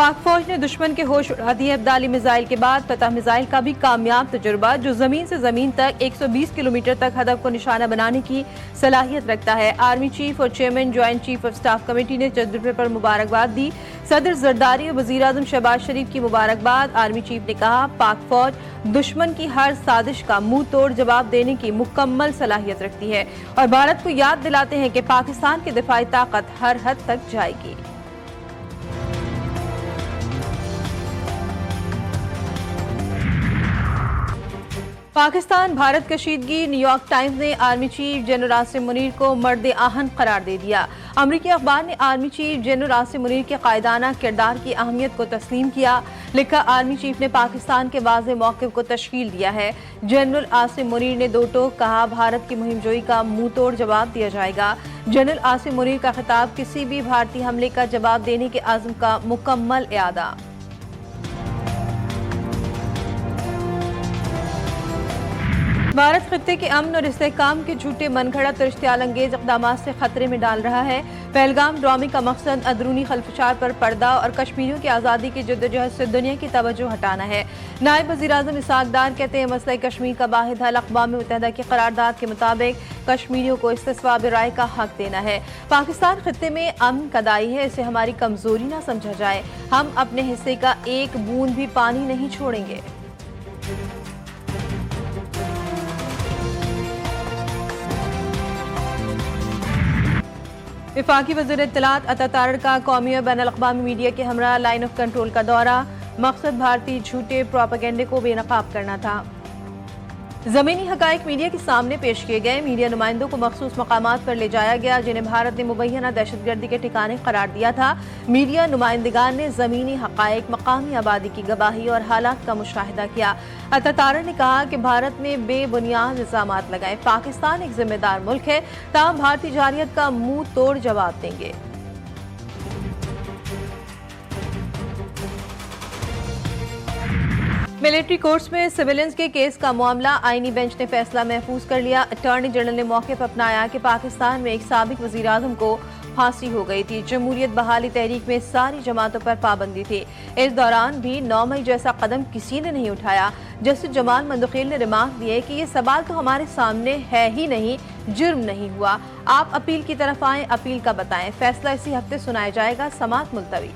पाक फौज ने दुश्मन के होश उड़ा दिए। अब्दाली मिसाइल के बाद फतह मिसाइल का भी कामयाब तजुर्बा, जो जमीन से जमीन तक 120 किलोमीटर तक हदफ को निशाना बनाने की सलाहियत रखता है। आर्मी चीफ और chairman joint chief of staff committee ने तजुर्बे पर मुबारकबाद दी। सदर जरदारी और वजीर आजम शहबाज शरीफ की मुबारकबाद। आर्मी चीफ ने कहा, पाक फौज दुश्मन की हर साजिश का मुंह तोड़ जवाब देने की मुकम्मल सलाहियत रखती है और भारत को याद दिलाते हैं कि पाकिस्तान की दिफाई ताकत हर हद तक जाएगी। पाकिस्तान भारत कशीदगी। न्यूयॉर्क टाइम्स ने army chief general Asim Munir को मर्द आहन करार दे दिया। अमरीकी अखबार ने army chief general Asim Munir के कायदाना किरदार की अहमियत को तस्लीम किया। लिखा, आर्मी चीफ ने पाकिस्तान के वाज़ेह मौक़िफ़ को तश्कील दिया है। जनरल आसिम मुनीर ने दो टोक कहा, भारत की मुहिमजोई का मुंह तोड़ जवाब दिया जाएगा। जनरल आसिम मुनीर का खिताब किसी भी भारतीय हमले का जवाब देने के आज़म का मुकम्मल इयादा। भारत खित्ते के अमन और इस्तेहकाम के झूठे मनगढ़ंत और इश्तियाल-अंगेज इक़दामात से खतरे में डाल रहा है। पहलगाम ड्रामे का मकसद अंदरूनी खलफशार पर पर्दा और कश्मीरियों की आज़ादी की जद्दोजहद से दुनिया की तवज्जो हटाना है। नायब वज़ीर आज़म इसहाक डार कहते हैं, मसला कश्मीर का वाहिद हल अक़वाम मुत्तहिदा की करारदाद के मुताबिक कश्मीरियों को इस्तिस्वाब राय का हक देना है। पाकिस्तान खित्ते में अमन का दाई है, इसे हमारी कमजोरी ना समझा जाए। हम अपने हिस्से का एक बूंद भी पानी नहीं छोड़ेंगे। वफाकी वज़ीर इत्तलात अता तारड़ का कौमी और बैनुल अक़वामी मीडिया के हमरा लाइन ऑफ कंट्रोल का दौरा। मकसद भारतीय झूठे प्रोपेगेंडे को बेनकाब करना था। ज़मीनी हक़ाइक़ मीडिया के सामने पेश किए गए। मीडिया नुमाइंदों को मखसूस मकामात पर ले जाया गया, जिन्हें भारत ने मुबैना दहशतगर्दी के ठिकाने करार दिया था। मीडिया नुमाइंदगान ने ज़मीनी हक़ाइक़, मकामी आबादी की गवाही और हालात का मुशाहिदा किया। अता तारड़ ने कहा कि भारत ने बेबुनियाद इल्ज़ामात लगाए। पाकिस्तान एक जिम्मेदार मुल्क है, ताहम भारतीय जारियत का मुंह तोड़ जवाब देंगे। मिलिट्री कोर्ट्स में सिविलियंस के केस का मामला, आईनी बेंच ने फैसला महफूज कर लिया। अटॉर्नी जनरल ने मौके पर अपनाया कि पाकिस्तान में एक साबिक वज़ीर आज़म को फांसी हो गई थी। जमहूरियत बहाली तहरीक में सारी जमातों पर पाबंदी थी। इस दौरान भी 9 मई जैसा कदम किसी ने नहीं उठाया। जस्टिस जमाल मंदखिल ने रिमार्क दिए कि ये सवाल तो हमारे सामने है ही नहीं, जुर्म नहीं हुआ। आप अपील की तरफ आएं, अपील का बताएं। फैसला इसी हफ्ते सुनाया जाएगा। समाअत मुलतवी।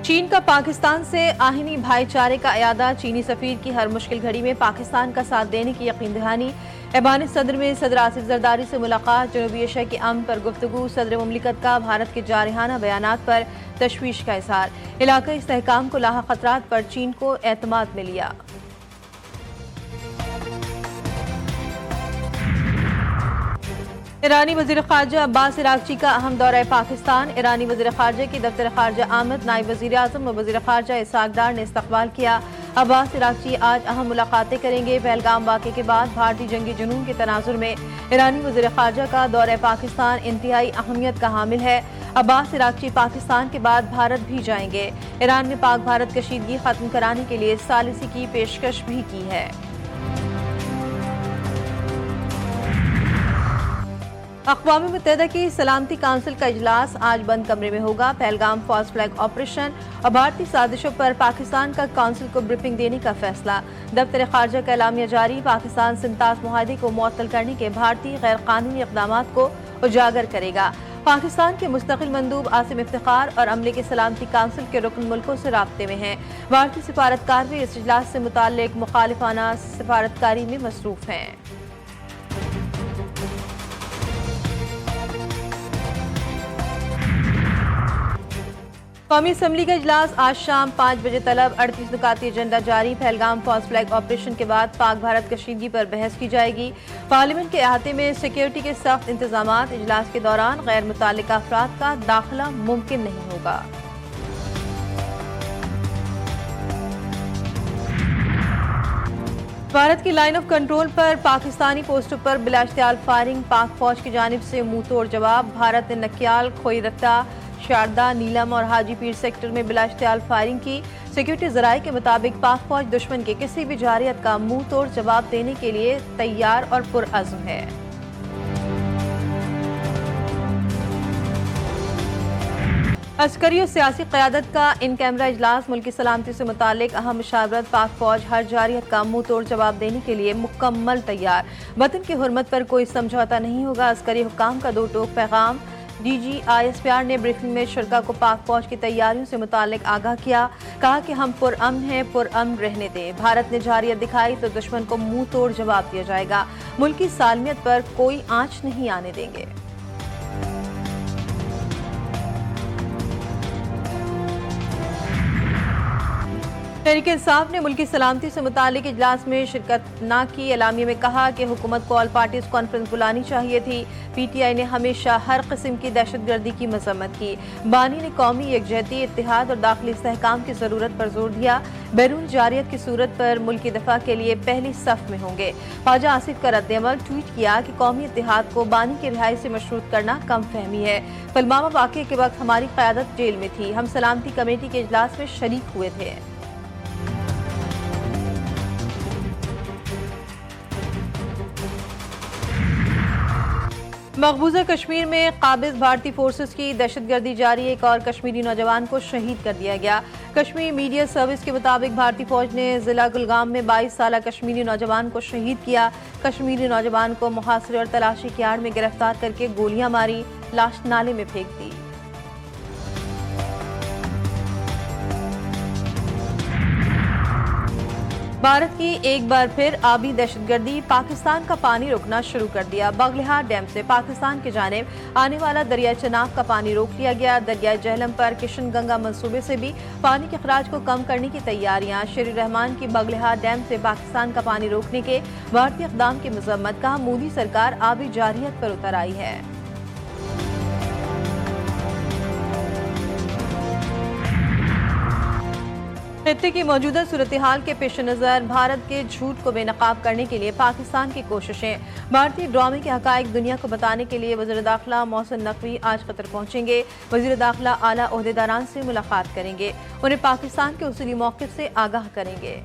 चीन का पाकिस्तान से आहिनी भाईचारे का इयादा। चीनी सफीर की हर मुश्किल घड़ी में पाकिस्तान का साथ देने की यकीन दहानी। ऐवान सदर में सदर आसिफ जरदारी से मुलाकात। जनूबी एशिया के अमन पर गुफ्तगू। सदर मुमलिकत का भारत के जारहाना बयानात पर तशवीश का इज़हार। इलाक़ाई इस्तेहकाम को लाहा खतरात पर चीन को एतमाद में लिया। ईरानी वज़ीर ख़ारजा अब्बास इराक़ची का अहम दौरा पाकिस्तान। ईरानी वज़ीर ख़ारजा की दफ्तर ख़ारजा आमद, नायब वज़ीर आज़म और वज़ीर ख़ारजा इसहाक डार ने इस्तक़बाल किया। अब्बास इराक़ची आज अहम मुलाकातें करेंगे। पहलगाम वाक़े के बाद भारतीय जंगी जुनून के तनाजुर में ईरानी वज़ीर ख़ारजा का दौरा पाकिस्तान इंतहाई अहमियत का हामिल है। अब्बास इराक़ची पाकिस्तान के बाद भारत भी जाएंगे। ईरान ने पाक भारत कशीदगी ख़त्म कराने के लिए सालिसी की पेशकश भी की है। अक़वाम मुत्तहिदा की सलामती काउंसिल का इजलास आज बंद कमरे में होगा। पहलगाम फॉल्स फ्लैग ऑपरेशन और भारतीय साजिशों पर पाकिस्तान का काउंसिल को ब्रीफिंग देने का फैसला। दफ्तर ख़ारजा का एलामिया जारी। पाकिस्तान सिंतास मुआहदे को मुअत्तल करने के भारतीय गैर कानूनी इक़दामात को उजागर करेगा। पाकिस्तान के मुस्तकिल मंदूब आसिम इफ्तिखार और अमले के सलामती काउंसिल के रुकन मुल्कों से राब्ते में हैं। भारतीय सिफारतकार भी इस इजलास से मुताल्लिक मुखालिफाना सिफारतकारी में मसरूफ़ हैं। कौमी असम्बली का इजलास आज शाम 5 बजे तलब। 38 नुकाती एजेंडा जारी। पहलगाम फॉल्स फ्लैग ऑपरेशन के बाद पाक भारत कशीदगी पर बहस की जाएगी। पार्लियामेंट के अहाते में सिक्योरिटी के सख्त इंतजामात। इजलास के दौरान गैर मुताल्लिका अफराद का दाखिला मुमकिन नहीं होगा। भारत की लाइन ऑफ कंट्रोल पर पाकिस्तानी पोस्टों पर बिलाश्तियाल फायरिंग। पाक फौज की जानिब से मुंह तोड़ जवाब। भारत ने नकियाल, खोई रत्ता, शारदा, नीलम और हाजी पीर सेक्टर में बिलाश्तियाल फायरिंग की। सिक्योरिटी जराये के मुताबिक पाक फौज दुश्मन के किसी भी जारियत का मुंह तोड़ जवाब देने के लिए तैयार और पुरअज़्म है। अस्करी और सियासी क़यादत का इन कैमरा इजलास मुल्क की सलामती से मुतालिक अहम मुशावरत। पाक फौज हर जारियत का मुंह तोड़ जवाब देने के लिए मुकम्मल तैयार। वतन की हुर्मत पर कोई समझौता नहीं होगा। अस्करी हुक्काम का दो टोक पैगाम। DGISPR ने ब्रीफिंग में शुरका को पाक फौज की तैयारियों से मुतालिक आगाह किया। कहा कि हम पुरअमन हैं, पुरअमन रहने दें। भारत ने जारियत दिखाई तो दुश्मन को मुंह तोड़ जवाब दिया जाएगा। मुल्क की सालमियत पर कोई आंच नहीं आने देंगे। तहरीक इंसाफ ने मुल्क की सलामती से मुतालिक इजलास में शिरकत न की। एलामिया में कहा कि हुकूमत को ऑल पार्टीज कॉन्फ्रेंस बुलानी चाहिए थी। PTI ने हमेशा हर किस्म की दहशतगर्दी की मजम्मत की। बानी ने कौमी यकजहती, इत्तेहाद और दाखिली इस्तेहकाम की जरूरत पर जोर दिया। बैरून जारियत की सूरत पर मुल्क की दफा के लिए पहली सफ में होंगे। ख्वाजा आसिफ का रद्द-ए-अमल। ट्वीट किया कि कौमी इत्तेहाद को बानी की रिहाई से मशरूत करना कम फहमी है। पुलवामा वाक़े के वक्त हमारी क़यादत जेल में थी। हम सलामती कमेटी के इजलास में शरीक हुए थे। मकबूजा कश्मीर में काबिज भारतीय फोर्सेस की दहशतगर्दी जारी। एक और कश्मीरी नौजवान को शहीद कर दिया गया। कश्मीरी मीडिया सर्विस के मुताबिक भारतीय फौज ने जिला गुलगाम में 22 साला कश्मीरी नौजवान को शहीद किया। कश्मीरी नौजवान को मुहासरे और तलाशी की आड़ में गिरफ्तार करके गोलियां मारी, लाश नाले में फेंक दी। भारत की एक बार फिर आबी दहशतगर्दी। पाकिस्तान का पानी रोकना शुरू कर दिया। बगलिहार डैम से पाकिस्तान की जानिब आने वाला दरिया चनाब का पानी रोक लिया गया। दरिया जहलम पर किशन गंगा मंसूबे से भी पानी के खराज को कम करने की तैयारियां। शेर रहमान की बगलिहार डैम से पाकिस्तान का पानी रोकने के भारतीय इक़दाम की मजम्मत। कहा मोदी सरकार आबी जारियत पर उतर आई है। खित्ते की मौजूदा सूरत हाल के पेश नज़र भारत के झूठ को बेनकाब करने के लिए पाकिस्तान की कोशिशें। भारतीय ड्रामे के हकायक दुनिया को बताने के लिए वज़ीर दाखिला मोहसिन नकवी आज कतर पहुंचेंगे। वज़ीर दाखिला आला ओहदेदारान से मुलाकात करेंगे, उन्हें पाकिस्तान के उसूली मौक़िफ़ से आगाह करेंगे।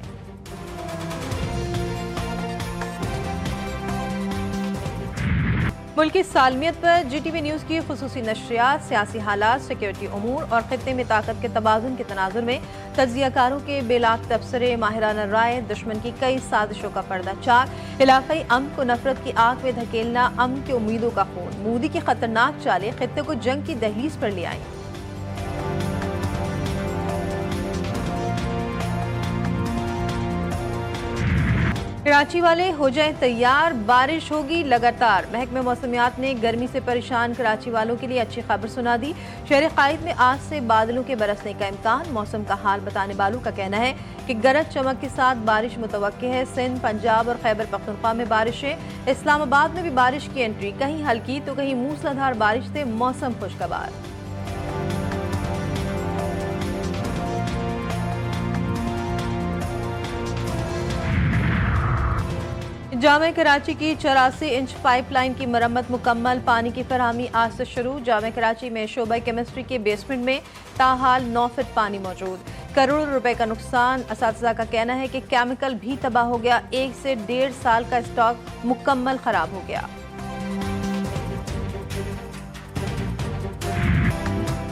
मुल्क की सालमियत पर GTV न्यूज़ की खुसूसी नशरियात। सियासी हालात, सिक्योरिटी उमूर और खित्ते में ताकत के तबादुल के तनाजुर में तज्ज़ियाकारों के बेलाग तबसरे, माहिराना राय, दुश्मन की कई साजिशों का पर्दा चाक, इलाक़ाई अमन को नफरत की आग में धकेलना, अमन की उम्मीदों का खून। मोदी की खतरनाक चालें खित्ते को जंग की दहलीज पर ले आई। कराची वाले हो जाएं तैयार, बारिश होगी लगातार। महकमे मौसमियात ने गर्मी से परेशान कराची वालों के लिए अच्छी खबर सुना दी। शहर कायद में आज से बादलों के बरसने का इम्कान। मौसम का हाल बताने वालों का कहना है कि गरज चमक के साथ बारिश मुतवक्के है। सिंध, पंजाब और खैबर पख्तूनख्वा में बारिशें। इस्लामाबाद में भी बारिश की एंट्री, कहीं हल्की तो कहीं मूसलाधार बारिश से मौसम खुशगवार। जामे कराची की 84 इंच पाइपलाइन की मरम्मत मुकम्मल। पानी की फरहमी आज से शुरू। जामे कराची में शोबा केमिस्ट्री के बेसमेंट में ताहाल 9 फीट पानी मौजूद। करोड़ों रुपए का नुकसान। असातिज़ा का कहना है कि केमिकल भी तबाह हो गया। 1 से 1.5 साल का स्टॉक मुकम्मल खराब हो गया।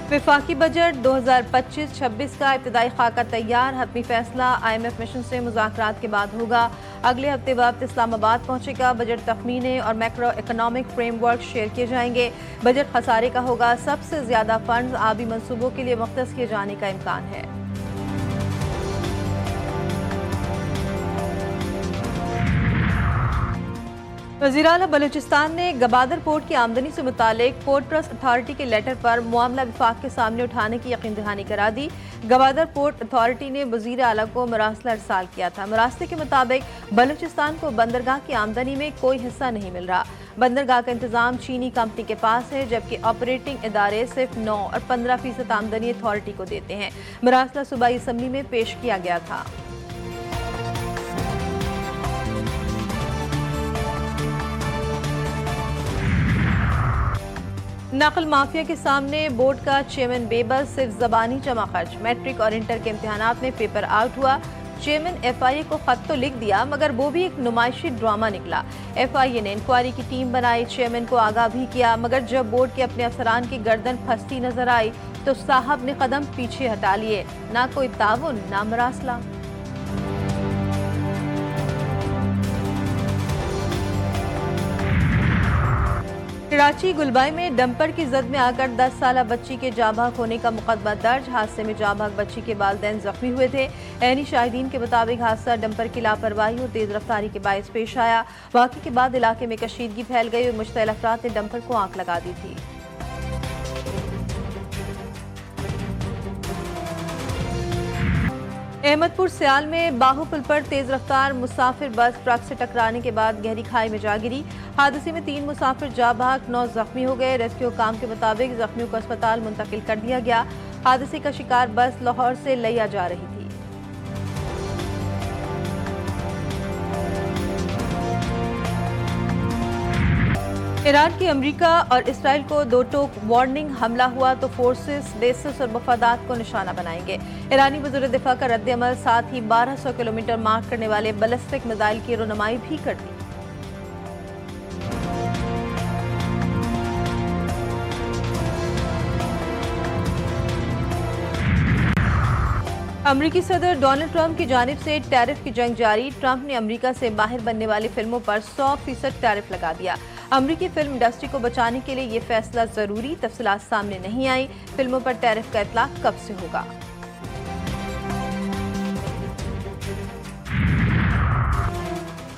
वफाकी बजट 2025-26 का इब्तिदाई खाका तैयार। हतमी फैसला IMF मिशन से मुज़ाकरात के बाद होगा। अगले हफ्ते वक्त इस्लामाबाद पहुंचेगा। बजट तखमीने और मैक्रो इकोनॉमिक फ्रेमवर्क शेयर किए जाएंगे। बजट खसारे का होगा। सबसे ज्यादा फंड्स आबी मंसूबों के लिए मुख्तस किए जाने का इम्कान है। वज़ीर आला बलूचिस्तान ने गबादर पोर्ट की आमदनी से मुतालिक पोर्ट ट्रस्ट अथॉरिटी के लेटर पर मामला विफाक के सामने उठाने की यकीन दहानी करा दी। गबादर पोर्ट अथॉरिटी ने वज़ीर आला को मरासला अरसाल किया था। मरासले के मुताबिक बलूचिस्तान को बंदरगाह की आमदनी में कोई हिस्सा नहीं मिल रहा। बंदरगाह का इंतजाम चीनी कंपनी के पास है, जबकि ऑपरेटिंग इदारे सिर्फ 9 और 15% आमदनी अथॉरिटी को देते हैं। मरासला सूबाई असम्बली में पेश किया गया था। नकल माफिया के सामने बोर्ड का चेयरमैन बेबस, सिर्फ जबानी जमा खर्च। मैट्रिक और इंटर के इम्तिहानात में पेपर आउट हुआ। चेयरमैन FIA को खत तो लिख दिया मगर वो भी एक नुमाइशी ड्रामा निकला। FIA ने इंक्वायरी की टीम बनाई, चेयरमैन को आगाह भी किया, मगर जब बोर्ड के अपने अफसरान की गर्दन फंसती नजर आई तो साहब ने कदम पीछे हटा लिए। ना कोई ताउन ना मरासला। कराची गुलबाई में डंपर की जद में आकर 10 साला बच्ची के जाबाक होने का मुकदमा दर्ज। हादसे में जाबाक बच्ची के वालिदैन जख्मी हुए थे। ऐनी शाहिदीन के मुताबिक हादसा डंपर की लापरवाही और तेज रफ्तारी के बायस पेश आया। वाक़े के बाद इलाके में कशीदगी फैल गई और मुश्तइल अफराद ने डंपर को आग लगा दी थी। अहमदपुर सियाल में बाहुपुल पर तेज रफ्तार मुसाफिर बस ट्रक से टकराने के बाद गहरी खाई में जा गिरी। हादसे में 3 मुसाफिर जाँ बहक 9 जख्मी हो गए। रेस्क्यू काम के मुताबिक जख्मियों को अस्पताल मुंतकिल कर दिया गया। हादसे का शिकार बस लाहौर से लिया जा रही थी। ईरान की अमेरिका और इसराइल को 2 टोक वार्निंग। हमला हुआ तो फोर्सेस, बेसिस और मफादात को निशाना बनाएंगे। ईरानी वज़ीर दिफा का रद्द-ए-अमल, साथ ही 1200 किलोमीटर मार्क करने वाले बैलिस्टिक मिसाइल की रोनुमाई भी कर दी। अमरीकी सदर डोनाल्ड ट्रंप की जानिब से टैरिफ की जंग जारी। ट्रंप ने अमरीका से बाहर बनने वाली फिल्मों पर 100% टैरिफ लगा दिया। अमरीकी फिल्म इंडस्ट्री को बचाने के लिए ये फैसला जरूरी। तफसीलात सामने नहीं आई। फिल्मों पर टैरिफ का इतलाक कब से होगा?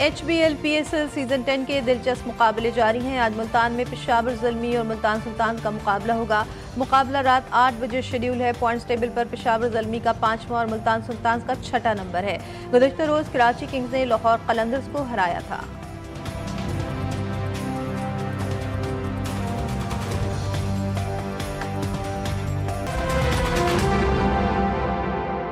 HBL PSL सीजन 10 के दिलचस्प मुकाबले जारी हैं। आज मुल्तान में पेशावर ज़ल्मी और मुल्तान सुल्तान का मुकाबला होगा। मुकाबला रात 8 बजे शेड्यूल है। पॉइंट्स टेबल पर पेशावर ज़ल्मी का 5वां और मुल्तान सुल्तान का 6ठा नंबर है। गुज़श्ता रोज कराची किंग्स ने लाहौर कलंदर्स को हराया था।